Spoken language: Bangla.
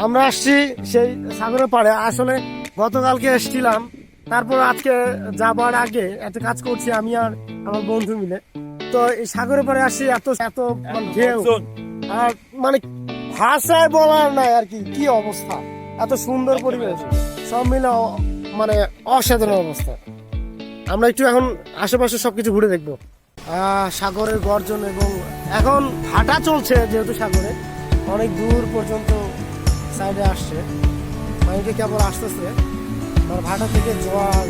আমরা আসছি সেই সাগরের পাড়ে। আসলে গতকালকে এসেছিলাম, তারপর আজকে যাবার আগে একটা কাজ করছি আমি আর আমার বন্ধু মিলে। তো এই সাগরের পাড়ে আসছি, এত এত মানে ঢেউ আর মানে ভাষায় বলার নাই আর কি, কি অবস্থা, এত সুন্দর পরিবেশ, সব মিলে মানে অসাধারণ অবস্থা। আমরা একটু এখন আশেপাশে সবকিছু ঘুরে দেখবো। সাগরের গর্জন, এবং এখন ভাটা চলছে যেহেতু সাগরে অনেক দূর পর্যন্ত সাইডে আসছে, পানিটা কেবল আসতেছে। আর ভাটা থেকে জোয়ার